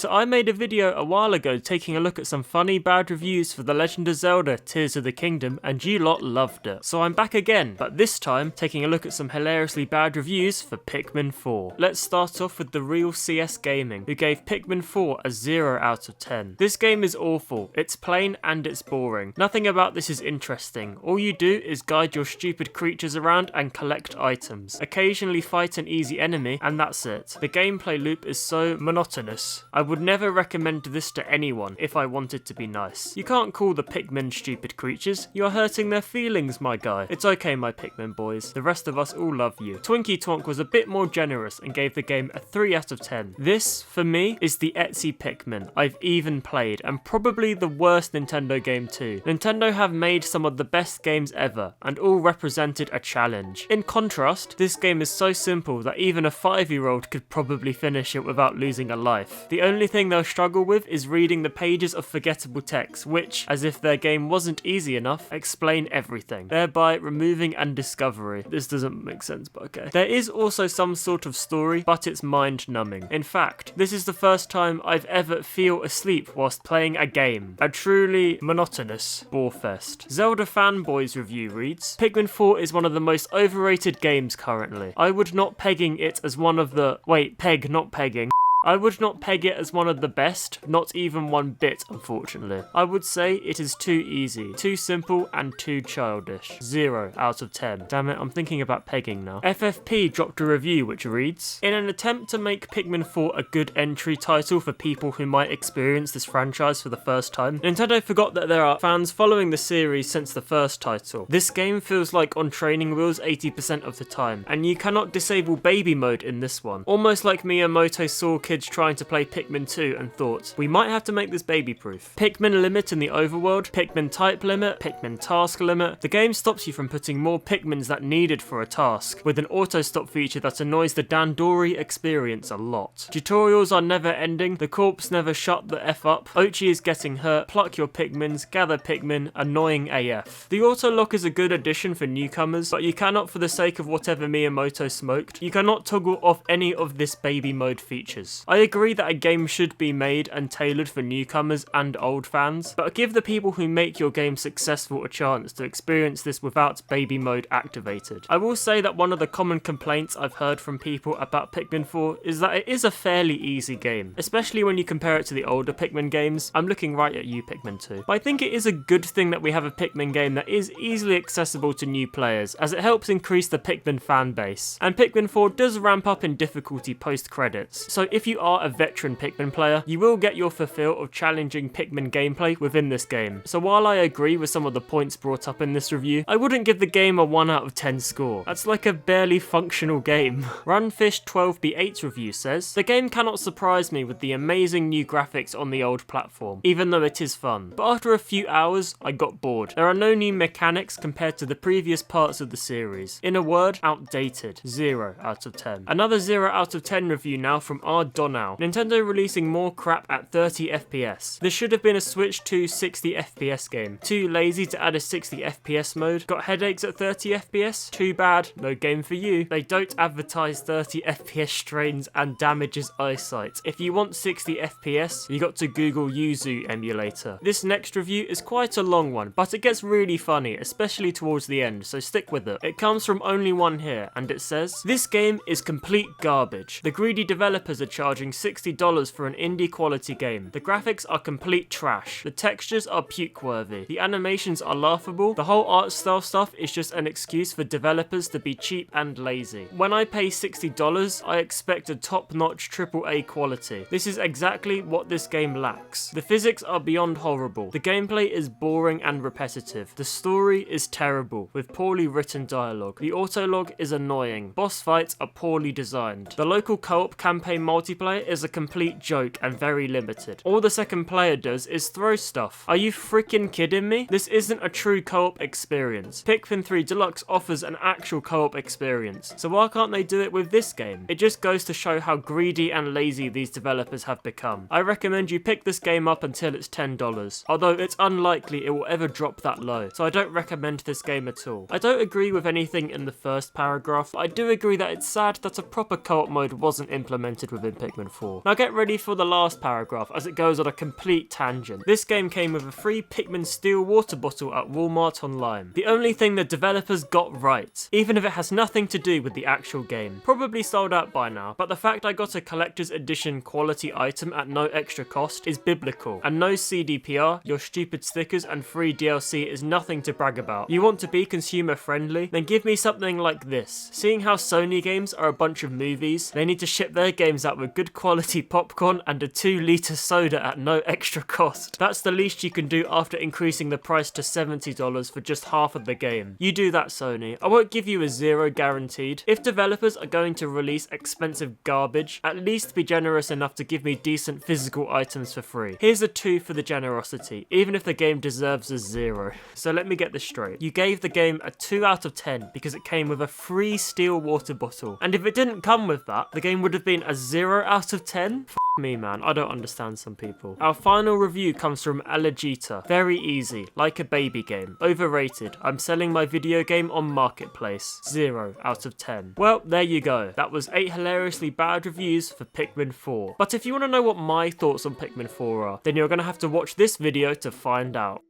So I made a video a while ago taking a look at some funny bad reviews for The Legend of Zelda Tears of the Kingdom, and you lot loved it. So I'm back again, but this time taking a look at some hilariously bad reviews for Pikmin 4. Let's start off with the real CS Gaming, who gave Pikmin 4 a 0 out of 10. This game is awful, it's plain and it's boring. Nothing about this is interesting. All you do is guide your stupid creatures around and collect items. Occasionally fight an easy enemy, and that's it. The gameplay loop is so monotonous. I would never recommend this to anyone if I wanted to be nice. You can't call the Pikmin stupid creatures. You're hurting their feelings, my guy. It's okay, my Pikmin boys. The rest of us all love you. Twinkie Twonk was a bit more generous and gave the game a 3 out of 10. This, for me, is the Etsy Pikmin I've even played, and probably the worst Nintendo game too. Nintendo have made some of the best games ever, and all represented a challenge. In contrast, this game is so simple that even a 5-year-old could probably finish it without losing a life. The only thing they'll struggle with is reading the pages of forgettable text, which, as if their game wasn't easy enough, explain everything, thereby removing and discovery. This doesn't make sense, but okay. There is also some sort of story, but it's mind-numbing. In fact, this is the first time I've ever feel asleep whilst playing a game. A truly monotonous bore-fest. Zelda Fanboy's review reads, Pikmin 4 is one of the most overrated games currently. I would not pegging it as one of the... Wait, peg, not pegging. I would not peg it as one of the best, not even one bit, unfortunately. I would say it is too easy, too simple, and too childish. 0 out of 10. Damn it, I'm thinking about pegging now. FFP dropped a review which reads, in an attempt to make Pikmin 4 a good entry title for people who might experience this franchise for the first time, Nintendo forgot that there are fans following the series since the first title. This game feels like on training wheels 80% of the time, and you cannot disable baby mode in this one. Almost like Miyamoto saw kids trying to play Pikmin 2 and thought, we might have to make this baby-proof. Pikmin limit in the overworld, Pikmin type limit, Pikmin task limit. The game stops you from putting more Pikmins that needed for a task, with an auto-stop feature that annoys the Dandori experience a lot. Tutorials are never ending, the corpse never shut the F up, Ochi is getting hurt, pluck your Pikmins, gather Pikmin, annoying AF. The auto-lock is a good addition for newcomers, but you cannot, for the sake of whatever Miyamoto smoked, you cannot toggle off any of this baby mode features. I agree that a game should be made and tailored for newcomers and old fans, but give the people who make your game successful a chance to experience this without baby mode activated. I will say that one of the common complaints I've heard from people about Pikmin 4 is that it is a fairly easy game, especially when you compare it to the older Pikmin games. I'm looking right at you, Pikmin 2. But I think it is a good thing that we have a Pikmin game that is easily accessible to new players, as it helps increase the Pikmin fan base. And Pikmin 4 does ramp up in difficulty post-credits, so if you are a veteran Pikmin player, you will get your fulfill of challenging Pikmin gameplay within this game. So while I agree with some of the points brought up in this review, I wouldn't give the game a 1 out of 10 score. That's like a barely functional game. Runfish12b8's review says, the game cannot surprise me with the amazing new graphics on the old platform, even though it is fun. But after a few hours, I got bored. There are no new mechanics compared to the previous parts of the series. In a word, outdated. 0 out of 10. Another 0 out of 10 review now from R. Donau. Nintendo releasing more crap at 30 FPS. This should have been a Switch 2 60 FPS game. Too lazy to add a 60 FPS mode. Got headaches at 30 FPS? Too bad, no game for you. They don't advertise 30 FPS strains and damages eyesight. If you want 60 FPS, you got to Google Yuzu emulator. This next review is quite a long one, but it gets really funny, especially towards the end, so stick with it. It comes from Only One Here, and it says, this game is complete garbage. The greedy developers are charging $60 for an indie quality game. The graphics are complete trash. The textures are puke-worthy. The animations are laughable. The whole art style stuff is just an excuse for developers to be cheap and lazy. When I pay $60, I expect a top-notch AAA quality. This is exactly what this game lacks. The physics are beyond horrible. The gameplay is boring and repetitive. The story is terrible, with poorly written dialogue. The autolog is annoying. Boss fights are poorly designed. The local co-op campaign multiplayer is a complete joke and very limited. All the second player does is throw stuff. Are you freaking kidding me? This isn't a true co-op experience. Pikmin 3 Deluxe offers an actual co-op experience, so why can't they do it with this game? It just goes to show how greedy and lazy these developers have become. I recommend you pick this game up until it's $10, although it's unlikely it will ever drop that low, so I don't recommend this game at all. I don't agree with anything in the first paragraph, but I do agree that it's sad that a proper co-op mode wasn't implemented within Pikmin 4. Now get ready for the last paragraph as it goes on a complete tangent. This game came with a free Pikmin steel water bottle at Walmart Online. The only thing the developers got right, even if it has nothing to do with the actual game. Probably sold out by now, but the fact I got a collector's edition quality item at no extra cost is biblical, and no CDPR, your stupid stickers and free DLC is nothing to brag about. You want to be consumer friendly? Then give me something like this. Seeing how Sony games are a bunch of movies, they need to ship their games out with good quality popcorn and a 2-litre soda at no extra cost. That's the least you can do after increasing the price to $70 for just half of the game. You do that, Sony. I won't give you a 0 guaranteed. If developers are going to release expensive garbage, at least be generous enough to give me decent physical items for free. Here's a 2 for the generosity, even if the game deserves a 0. So let me get this straight. You gave the game a 2 out of 10 because it came with a free steel water bottle. And if it didn't come with that, the game would have been a 0 out of 10? F me, man. I don't understand some people. Our final review comes from Allegita. Very easy, like a baby game. Overrated. I'm selling my video game on Marketplace. 0 out of 10. Well, there you go. That was 8 hilariously bad reviews for Pikmin 4. But if you want to know what my thoughts on Pikmin 4 are, then you're going to have to watch this video to find out.